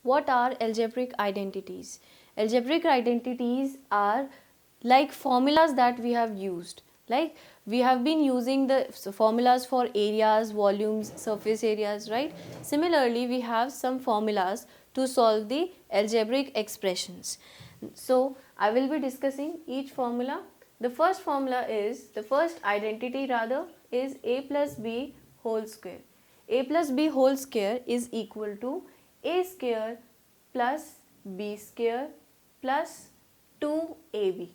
What are algebraic identities? Algebraic identities are like formulas that we have used. Like we have been using the formulas for areas, volumes, surface areas, right? Similarly, we have some formulas to solve the algebraic expressions. So I will be discussing each formula. The first identity rather is a plus b whole square. A plus b whole square is equal to a square plus b square plus 2ab.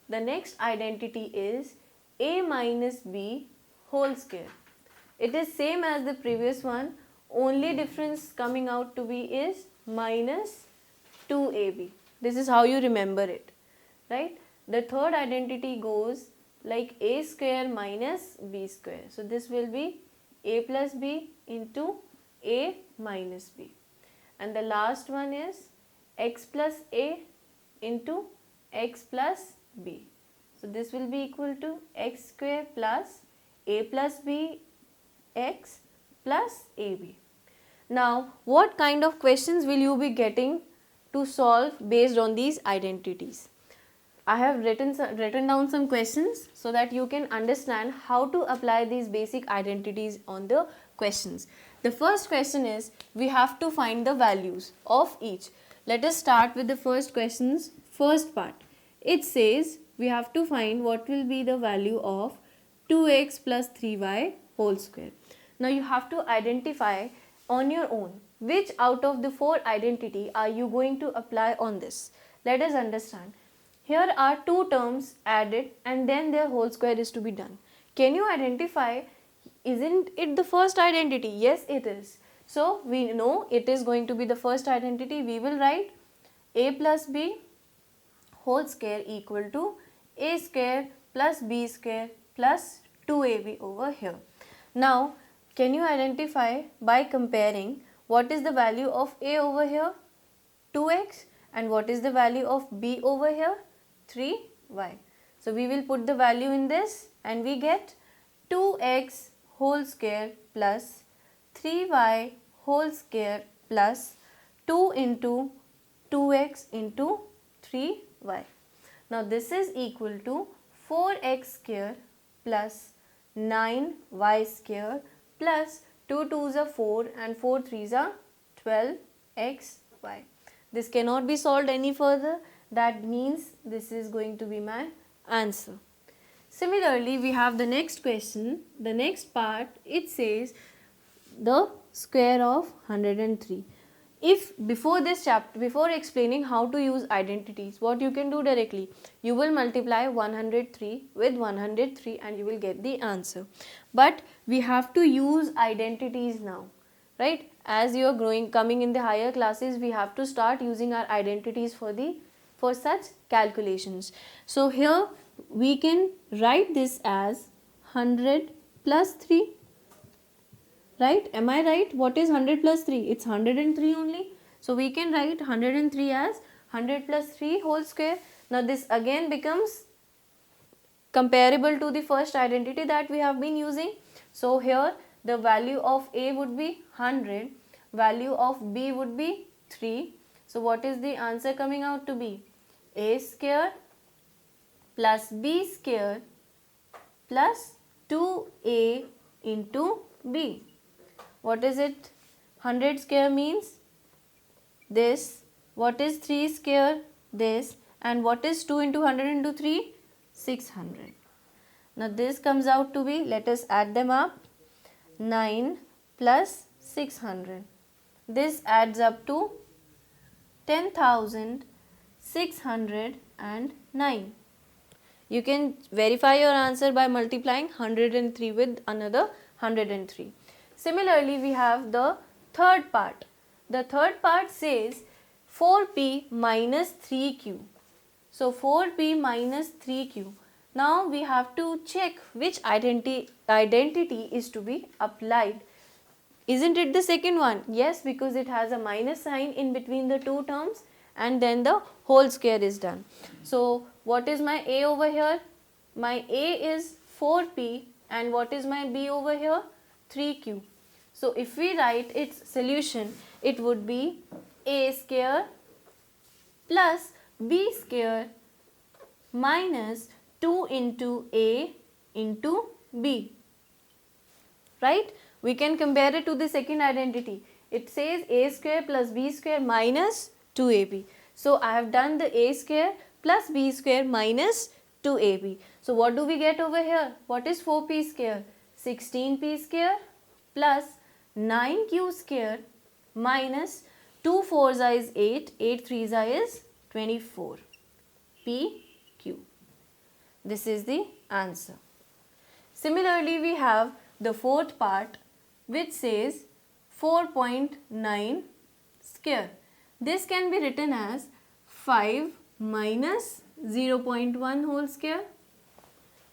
The next identity is a minus b whole square. It is same as the previous one, only difference coming out to be is minus 2ab. This is how you remember it, right? The third identity goes like a square minus b square. So this will be a plus b into a minus b. And the last one is x plus a into x plus b. So this will be equal to x square plus a plus b x plus ab. Now, what kind of questions will you be getting to solve based on these identities? I have written down some questions so that you can understand how to apply these basic identities on the questions. The first question is, we have to find the values of each. Let us start with the first question's first part. It says we have to find what will be the value of 2x plus 3y whole square. Now you have to identify on your own which out of the four identity are you going to apply on this. Let us understand. Here are two terms added and then their whole square is to be done. Can you identify, isn't it the first identity? Yes, it is. So we know it is going to be the first identity. We will write a plus b whole square equal to a square plus b square plus 2ab over here. Now, can you identify by comparing what is the value of a over here? 2x, and what is the value of b over here? 3y. So we will put the value in this and we get 2x whole square plus 3y whole square plus 2 into 2x into 3y. Now this is equal to 4x square plus 9y square plus 2 2s are 4 and 4 3s are 12xy. This cannot be solved any further. That means this is going to be my answer. Similarly, we have the next question. The next part, it says the square of 103. If before this chapter, before explaining how to use identities, what you can do directly, you will multiply 103 with 103 and you will get the answer. But we have to use identities now, right? As you are coming in the higher classes, we have to start using our identities for such calculations. So here we can write this as 100 plus 3. Right? Am I right? What is 100 plus 3? It's 103 only. So we can write 103 as 100 plus 3 whole square. Now this again becomes comparable to the first identity that we have been using. So here the value of a would be 100, value of b would be 3. So what is the answer coming out to be? A square plus b square plus 2a into b. What is it? 100 square means this. What is 3 square? This. And what is 2 into 100 into 3? 600. Now this comes out to be, let us add them up, 9 plus 600. This adds up to 10,609. You can verify your answer by multiplying 103 with another 103. Similarly, we have the third part. The third part says 4p minus 3q. So 4p minus 3q. Now we have to check which identity is to be applied. Isn't it the second one? Yes, because it has a minus sign in between the two terms and then the whole square is done. So what is my a over here? My a is 4p and what is my b over here? 3q. So if we write its solution, it would be a square plus b square minus 2 into a into b. Right? We can compare it to the second identity. It says a square plus b square minus 2ab. So I have done the a square plus b square minus 2ab. So what do we get over here? What is 4p square? 16p square plus 9q square minus 2 4s is 8, 8 3s is 24. pq. This is the answer. Similarly, we have the fourth part which says 4.9 square. This can be written as 5 minus 0.1 whole square.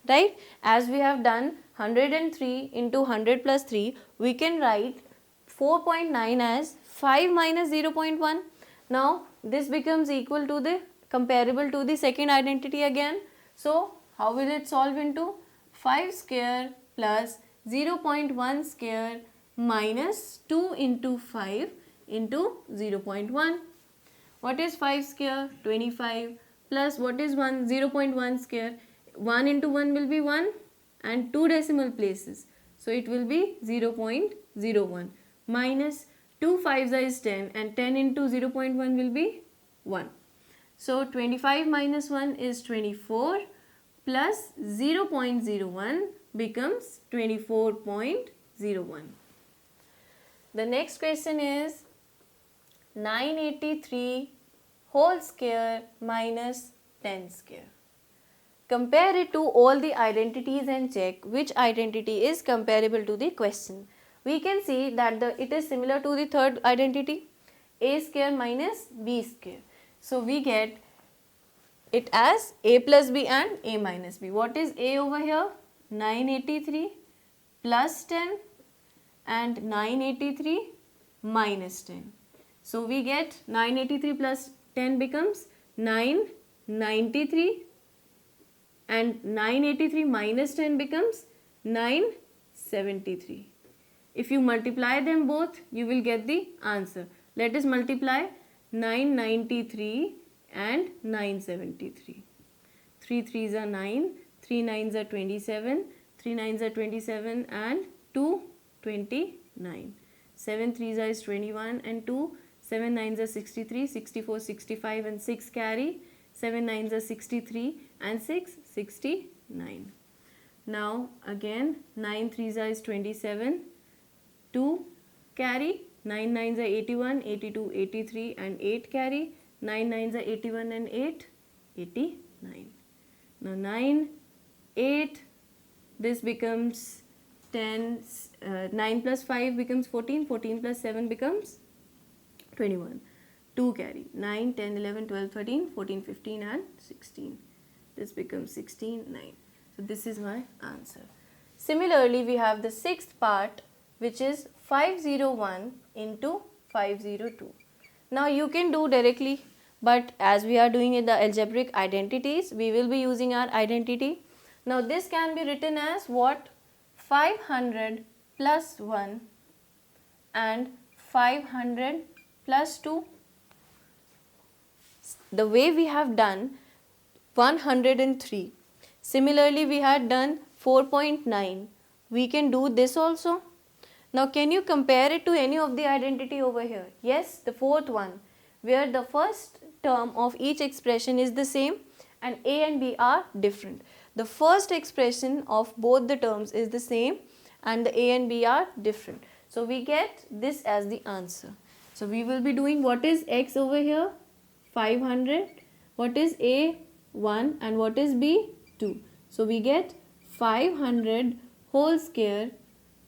Right? As we have done 103 into 100 plus 3, we can write 4.9 as 5 minus 0.1. Now, this becomes equal to the comparable to the second identity again. So, how will it solve into 5 square plus 0.1 square minus 2 into 5 into 0.1. What is 5 square? 25 plus what is 0.1 square? 1 into 1 will be 1 and 2 decimal places. So it will be 0.01 minus 2 5s is 10 and 10 into 0.1 will be 1. So 25 minus 1 is 24 plus 0.01 becomes 24.01. The next question is 983 whole square minus 10 square. Compare it to all the identities and check which identity is comparable to the question. We can see that it is similar to the third identity, a square minus b square. So we get it as a plus b and a minus b. What is a over here? 983 plus 10 and 983 minus 10. So we get 983 plus 10 becomes 993 and 983 minus 10 becomes 973. If you multiply them both, you will get the answer. Let us multiply 993 and 973. 3 3s are 9, 3 9s are 27, 3 9s are 27 and 2 29. 7 3s is 21 and 2, 7 9s are 63, 64, 65 and 6 carry. 7 9s are 63 and 6 69. Now again 9 3s is 27, 2 carry, 9 9s are 81, 82, 83 and 8 carry. 9 9s are 81 and 8, 89. Now 9, 8, this becomes 10, 9 plus 5 becomes 14, 14 plus 7 becomes 21. 2 carry, 9, 10, 11, 12, 13, 14, 15 and 16. This becomes 16, 9. So this is my answer. Similarly, we have the sixth part which is 501 into 502. Now you can do directly, but as we are doing in the algebraic identities, we will be using our identity. Now this can be written as what? 500 plus 1 and 500 plus 2. The way we have done 103. Similarly, we had done 4.9. We can do this also. Now, can you compare it to any of the identity over here? Yes, the fourth one, where the first term of each expression is the same and a and b are different. The first expression of both the terms is the same and the a and b are different. So, we get this as the answer. So, we will be doing what is x over here? 500. What is a? 1 and what is b? 2. So, we get 500 whole square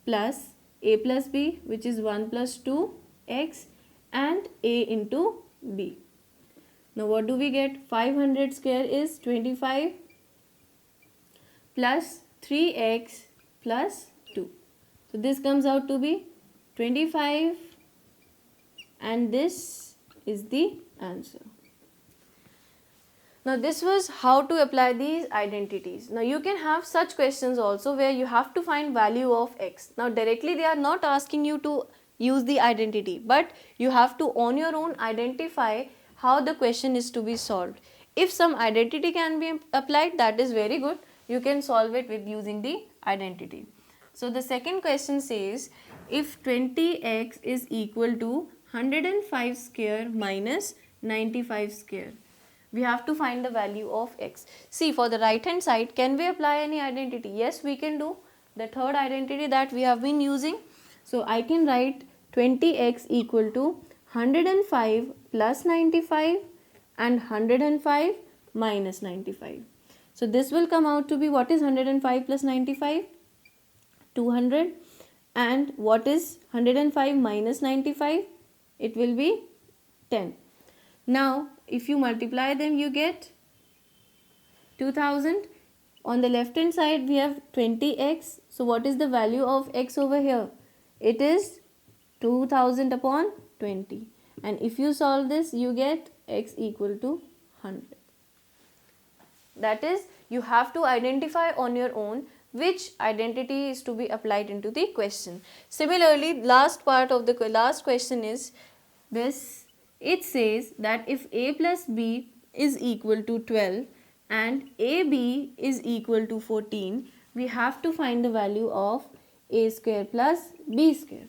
plus a plus b, which is 1 plus 2 x and a into b. Now what do we get? 500 square is 25 plus 3x plus 2. So this comes out to be 25 and this is the answer. Now this was how to apply these identities. Now you can have such questions also where you have to find value of x. Now directly they are not asking you to use the identity, but you have to on your own identify how the question is to be solved. If some identity can be applied, that is very good. You can solve it with using the identity. So the second question says, if 20x is equal to 105 square minus 95 square, we have to find the value of x. See, for the right hand side, can we apply any identity? Yes, we can do the third identity that we have been using. So I can write 20x equal to 105 plus 95 and 105 minus 95. So this will come out to be, what is 105 plus 95? 200. And what is 105 minus 95? It will be 10. Now if you multiply them, you get 2000. On the left hand side we have 20x. So what is the value of x over here? It is 2000 upon 20. And if you solve this, you get x equal to 100. That is, you have to identify on your own which identity is to be applied into the question. Similarly, last part of the last question is this. It says that if a plus b is equal to 12 and ab is equal to 14, we have to find the value of a square plus b square.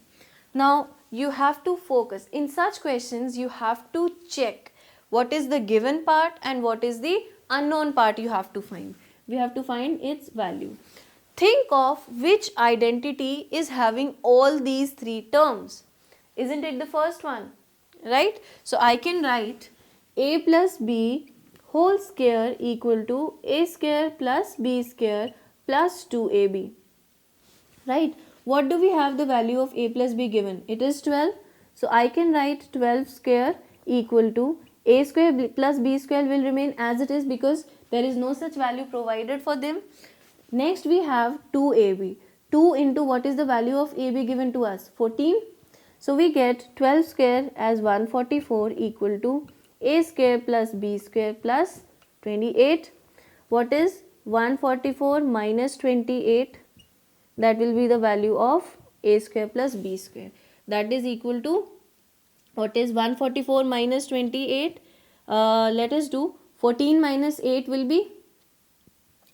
Now you have to focus. In such questions, you have to check what is the given part and what is the unknown part you have to find. We have to find its value. Think of which identity is having all these three terms. Isn't it the first one? Right? So I can write a plus b whole square equal to a square plus b square plus 2ab. Right? What do we have the value of a plus b given? It is 12. So I can write 12 square equal to a square plus b square will remain as it is because there is no such value provided for them. Next we have 2ab. 2 into what is the value of ab given to us? 14. So we get 12 square as 144 equal to a square plus b square plus 28. What is 144 minus 28? That will be the value of a square plus b square. That is equal to, what is 144 minus 28? Let us do 14 minus 8 will be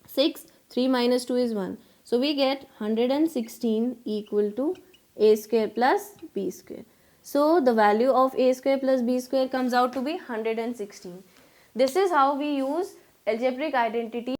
6. 3 minus 2 is 1. So we get 116 equal to a square plus b square. So the value of a square plus b square comes out to be 116. This is how we use algebraic identity